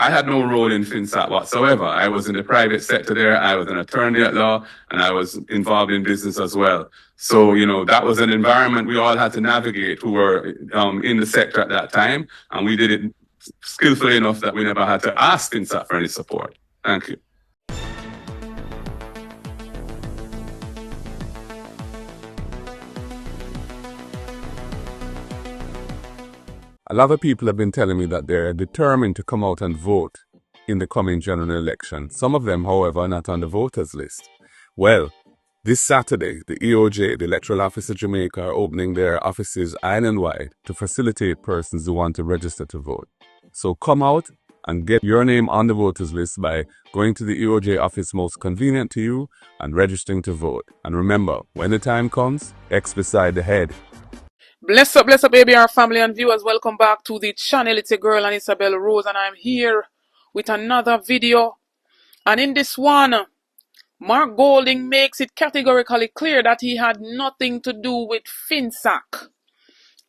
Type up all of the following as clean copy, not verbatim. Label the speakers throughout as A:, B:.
A: I had no role in Finsac whatsoever. I was in the private sector there. I was an attorney at law, and I was involved in business as well. So, that was an environment we all had to navigate who were in the sector at that time, and we did it skillfully enough that we never had to ask Finsac for any support. Thank you.
B: A lot of people have been telling me that they're determined to come out and vote in the coming general election. Some of them, however, are not on the voters list. Well, this Saturday, the EOJ, the Electoral Office of Jamaica, are opening their offices island-wide to facilitate persons who want to register to vote. So come out and get your name on the voters list by going to the EOJ office most convenient to you and registering to vote. And remember, when the time comes, X beside the head.
C: Bless up, ABR family and viewers. Welcome back to the channel. It's your girl and Isabel Rose, and I'm here with another video. And in this one, Mark Golding makes it categorically clear that he had nothing to do with Finsac,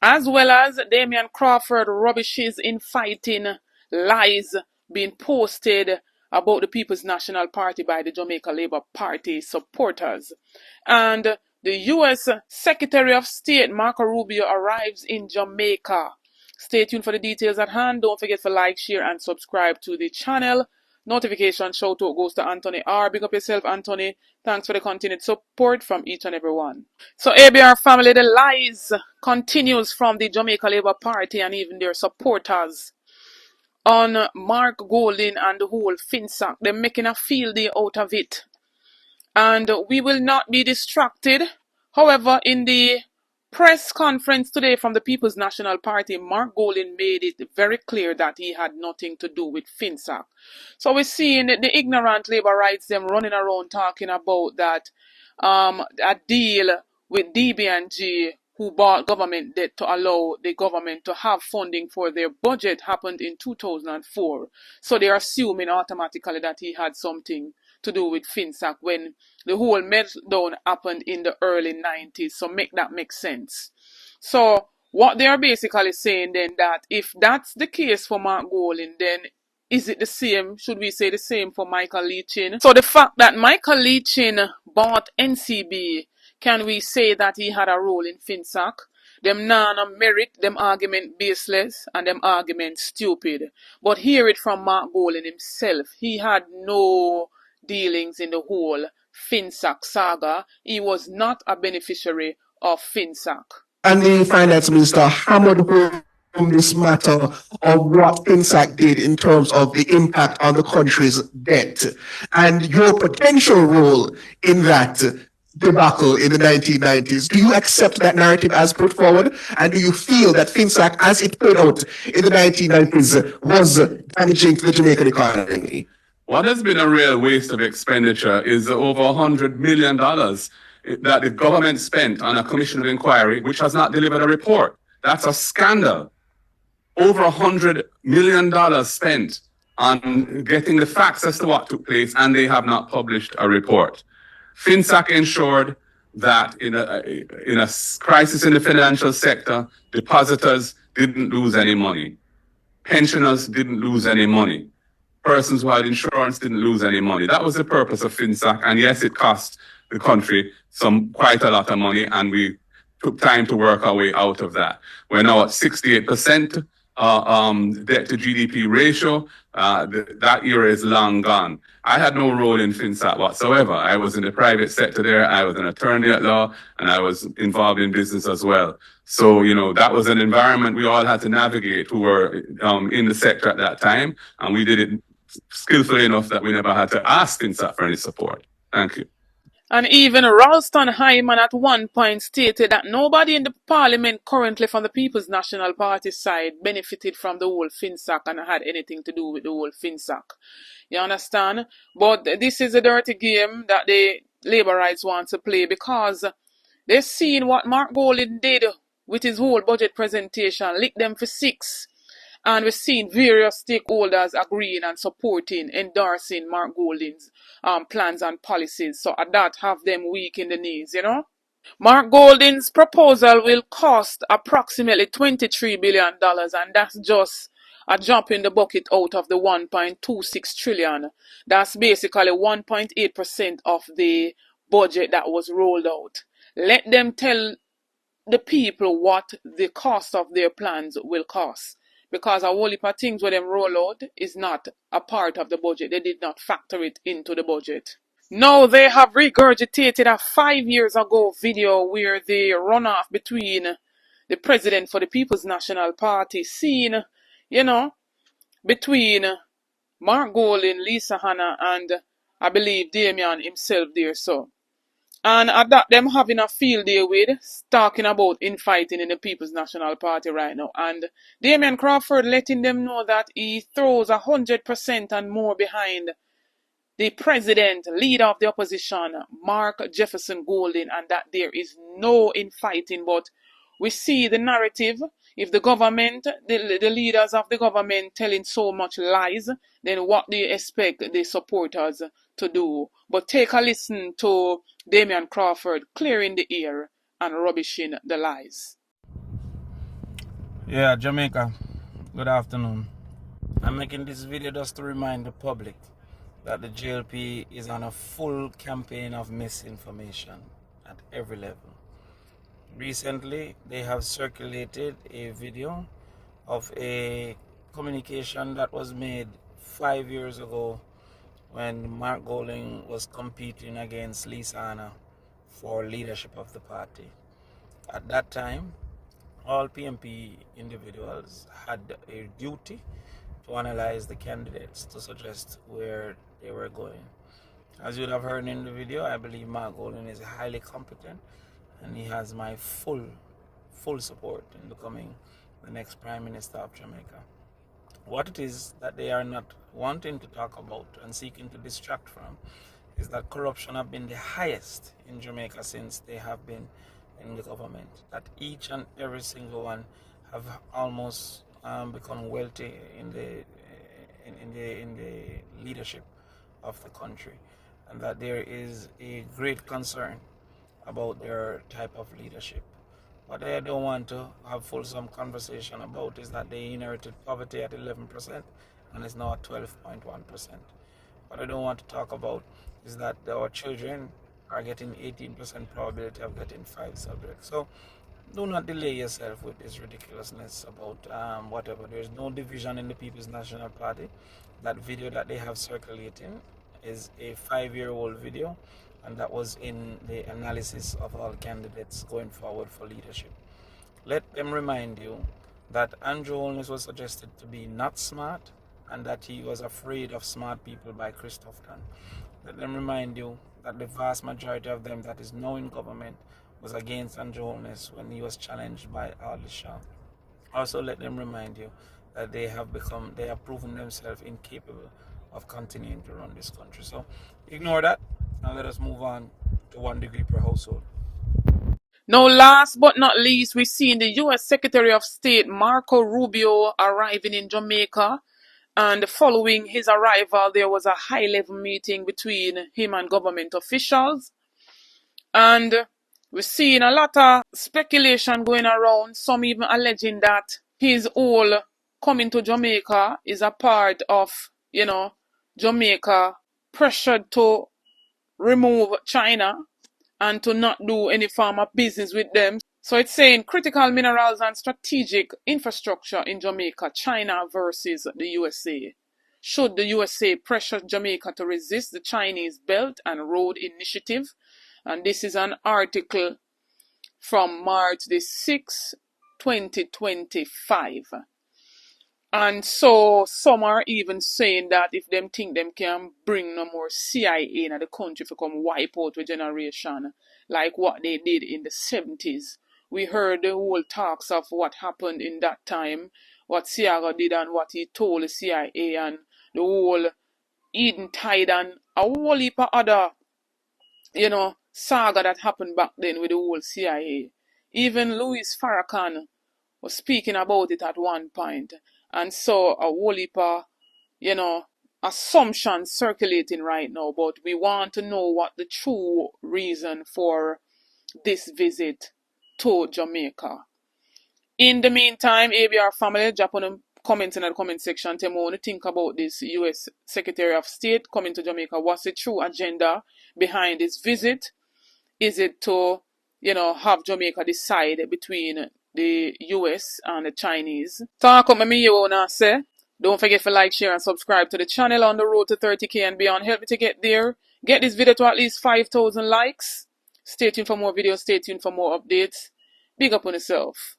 C: as well as Damian Crawford rubbishes in fighting lies being posted about the People's National Party by the Jamaica Labour Party supporters. And the U.S. Secretary of State, Marco Rubio, arrives in Jamaica. Stay tuned for the details at hand. Don't forget to like, share, and subscribe to the channel. Notification shout out goes to Anthony R. Big up yourself, Anthony. Thanks for the continued support from each and every one. So ABR family, the lies continues from the Jamaica Labour Party and even their supporters on Mark Golding and the whole Finsac. They're making a field day out of it. And we will not be distracted. However, in the press conference today from the People's National Party, Mark Golding made it very clear that he had nothing to do with Finsac. So we're seeing the ignorant labor rights, them running around talking about that a deal with DBNG, who bought government debt to allow the government to have funding for their budget, happened in 2004. So they're assuming automatically that he had something to do with Finsac when the whole meltdown happened in the early 90s. So make that make sense. So what they are basically saying then, that if that's the case for Mark Golding, then is it the same? Should we say the same for Michael Leachin? So the fact that Michael Leachin bought NCB, can we say that he had a role in Finsac? Them non-merit, them argument baseless, and them argument stupid. But hear it from Mark Golding himself. He had no dealings in the whole Finsac saga. He was not a beneficiary of Finsac.
D: And the finance minister hammered home this matter of what Finsac did in terms of the impact on the country's debt and your potential role in that debacle in the 1990s. Do you accept that narrative as put forward? And do you feel that Finsac, as it played out in the 1990s, was damaging to the Jamaican economy?
A: What has been a real waste of expenditure is over $100 million that the government spent on a commission of inquiry, which has not delivered a report. That's a scandal. Over $100 million spent on getting the facts as to what took place, and they have not published a report. Finsac ensured that in a crisis in the financial sector, depositors didn't lose any money. Pensioners didn't lose any money. Persons who had insurance didn't lose any money. That was the purpose of Finsac, and yes, it cost the country quite a lot of money, and we took time to work our way out of that. We're now at 68% debt to GDP ratio. That era is long gone. I had no role in Finsac whatsoever. I was in the private sector there. I was an attorney at law, and I was involved in business as well. So, that was an environment we all had to navigate who were in the sector at that time, and we did it skillfully enough that we never had to ask Finsac for any support. Thank you.
C: And even Ralston Hyman at one point stated that nobody in the parliament currently from the People's National Party side benefited from the whole Finsac and had anything to do with the whole Finsac. You understand? But this is a dirty game that the Labour rights want to play, because they've seen what Mark Golding did with his whole budget presentation, lick them for 6. And we've seen various stakeholders agreeing and supporting, endorsing Mark Golding's plans and policies. So at that, have them weak in the knees, Mark Golding's proposal will cost approximately $23 billion, and that's just a drop in the bucket out of the 1.26 trillion. That's basically 1.8% of the budget that was rolled out. Let them tell the people what the cost of their plans will cost. Because a whole heap of things when them roll out is not a part of the budget. They did not factor it into the budget. Now they have regurgitated a 5 years ago video where the runoff between the president for the People's National Party seen, between Mark Golding, Lisa Hanna, and I believe Damian himself there. And at that, them having a field day with talking about infighting in the People's National Party right now. And Damian Crawford letting them know that he throws 100% and more behind the president, leader of the opposition, Mark Jefferson Golding, and that there is no infighting. But we see the narrative. If the government, the leaders of the government telling so much lies, then what do you expect the supporters to do? But take a listen to Damian Crawford clearing the air and rubbishing the lies.
E: Yeah, Jamaica, good afternoon. I'm making this video just to remind the public that the JLP is on a full campaign of misinformation at every level. Recently, they have circulated a video of a communication that was made 5 years ago when Mark Golding was competing against Lisa Hanna for leadership of the party. At that time, all PNP individuals had a duty to analyze the candidates to suggest where they were going. As you would have heard in the video, I believe Mark Golding is highly competent and he has my full support in becoming the next Prime Minister of Jamaica. What it is that they are not wanting to talk about and seeking to distract from is that corruption have been the highest in Jamaica since they have been in the government. That each and every single one have almost become wealthy in the leadership of the country, and that there is a great concern about their type of leadership. What I don't want to have fulsome conversation about is that they inherited poverty at 11% and is now at 12.1%. What I don't want to talk about is that our children are getting 18% probability of getting 5 subjects. So do not delay yourself with this ridiculousness about whatever. There's no division in the People's National Party. That video that they have circulating is a 5-year-old video, and that was in the analysis of all candidates going forward for leadership. Let them remind you that Andrew Holness was suggested to be not smart and that he was afraid of smart people by Christopherton. Let them remind you that the vast majority of them that is now in government was against Andrew Holness when he was challenged by Shaw. Also, let them remind you that they have proven themselves incapable of continuing to run this country. So ignore that and let us move on to 1 degree per household.
C: Now, last but not least, we see the U.S. Secretary of State Marco Rubio arriving in Jamaica. And following his arrival, there was a high-level meeting between him and government officials. And we're seeing a lot of speculation going around, some even alleging that his whole coming to Jamaica is a part of, Jamaica pressured to remove China and to not do any form of business with them. So it's saying critical minerals and strategic infrastructure in Jamaica, China versus the USA. Should the USA pressure Jamaica to resist the Chinese Belt and Road Initiative? And this is an article from March the 6th, 2025. And so some are even saying that if them think them can bring no more CIA in the country to come wipe out a generation like what they did in the 70s. We heard the whole talks of what happened in that time, what Seaga did and what he told the CIA and the whole Eden Tide and a whole heap of other, saga that happened back then with the whole CIA. Even Louis Farrakhan was speaking about it at one point. And so a whole heap of, assumptions circulating right now, but we want to know what the true reason for this visit to Jamaica. In the meantime, ABR family, drop on comment in the comment section. Tell me what you think about this US Secretary of State coming to Jamaica. What's the true agenda behind this visit? Is it to, have Jamaica decide between the US and the Chinese? Talk up me you wanna say. Don't forget to like, share, and subscribe to the channel on the road to 30K and beyond. Help me to get there. Get this video to at least 5,000 likes. Stay tuned for more videos. Stay tuned for more updates. Big up on yourself.